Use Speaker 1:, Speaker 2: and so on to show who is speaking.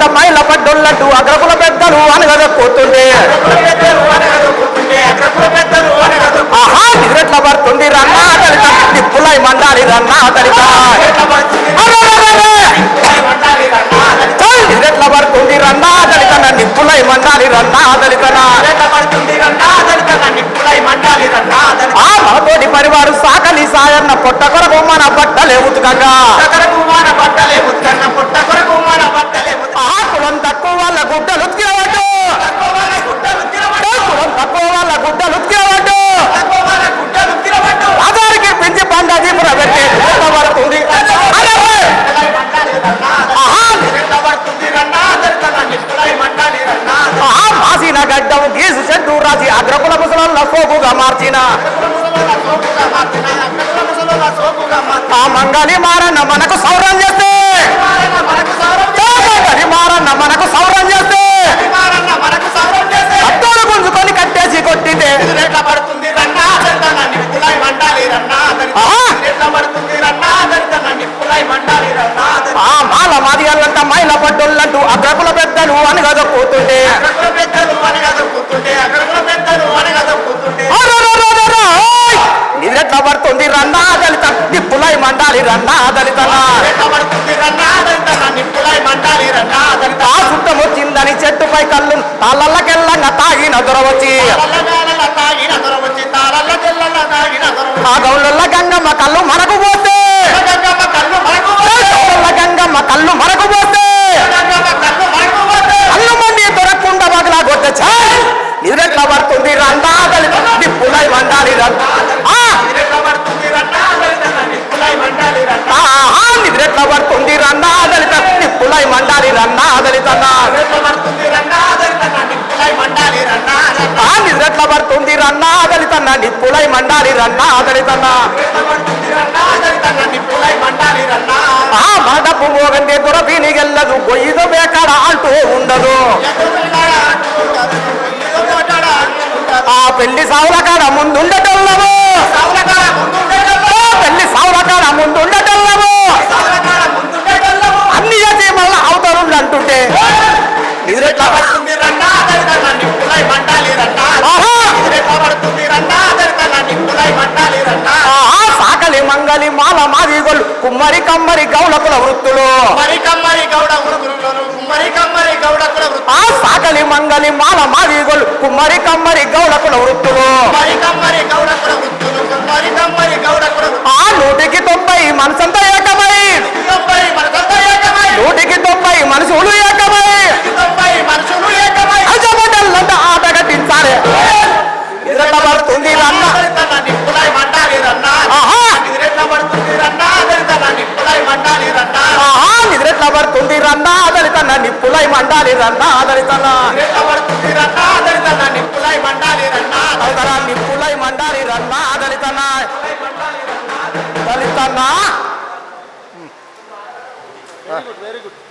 Speaker 1: మాదిగళ్ళంట మైల పడ్డోళ్ళంటూ అగ్రకుల పెద్దలు అనగదొక్కుతుంటే ఆహా నిద్రెట్ల పడుతుంది రన్నా దళిత నిప్పులై మండాలి రన్నా దళిత నిద్రెట్ల పడుతుంది రన్నా దళిత నిప్పులై మండాలి రన్నా దళిత ఆ మనతోటి పరివారు సాకలి సాయన్న పొట్ట కొరకు మన బట్టలే ఉతుకంగా ఆ కులం తక్కువ వాళ్ళ గుడ్డలు ఉతికినవాడు కులం తక్కువ వాళ్ళ గుడ్డలు ఉతికినవాడు అదారికి పెంచి పండది పెట్టి పడుతుంది మాసిన గడ్డం గీసు చెట్టు రాసి అగ్రకుల ముసలల్లో సోపుగా మార్చిన ఆ మంగళి మారన్న మనకు సౌరం చేస్తే మంగళి మారన్న మనకు సౌరం చేస్తే అత్తోడు గుంజుకొని కట్టేసి కొట్టితే ఆ మాల మాదిగలంట మైల పడ్డోళ్ళంటూ అగ్రకుల పెద్దలు అనగదొక్కుతుంటే నిద్రెట్ల పడుతుంది రన్నా దళిత నిప్పులై మండాలి రన్నా దళిత ఆ చుట్టం వచ్చిందని చెట్టుపై కళ్ళు తాళ్ళకెళ్ళంగా తాగిన దొరవచ్చి ఆ గౌళ్ళ గంగమ్మ కళ్ళు మనకు పోతే గంగమ్మ కళ్ళు మనకు పోతే కళ్ళు మండి దొరకకుండా మగలా కొట్టే నిద్రెట్ల పడుతుంది రన్నా దళిత నిప్పులై మండాలి నిద్రెట్ల పడుతుంది రన్నా దళిత నిప్పులై మండాలి రన్నా దళిత నిద్రెట్ల పడుతుంది రన్నా దళిత నిప్పులై మండాలి రన్నా దళిత మడపు మోగండి దొరపీనిగెల్లదు గొయ్యిదో బేకాడ అంటూ ఉండదు ఆ పెళ్లి సావుల కాడ ముందుండటల్లము పెళ్లి సావుల కాడ ముందుండటల్లము అన్ని చేసి మళ్ళా అవతరుండి అంటుంటే నిద్రెట్లా పడుతుంది సాకలి మంగలి మాల మాదిగోళ్ళు కుమ్మరి కమ్మరి గౌడకుల వృత్తులు ఆ సాకలి మంగలి మాల మాదిగోళ్ళు కుమ్మరి కమ్మరి గౌడకుల వృత్తులు ఆ 100కి 90 మనసంతా ఏకమై 100కి 90 మనుషులు ఏకమై అజబడల్లంతా ఆట కట్టించాలి నిద్రెట్ల పడుతుంది రన్న నిద్రెట్ల పడుతుంది రన్నా దళిత నిప్పులై మండాలి రన్నా దళిత నిప్పులై మండాలి రన్నా దళిత దళిత వెరీ గుడ్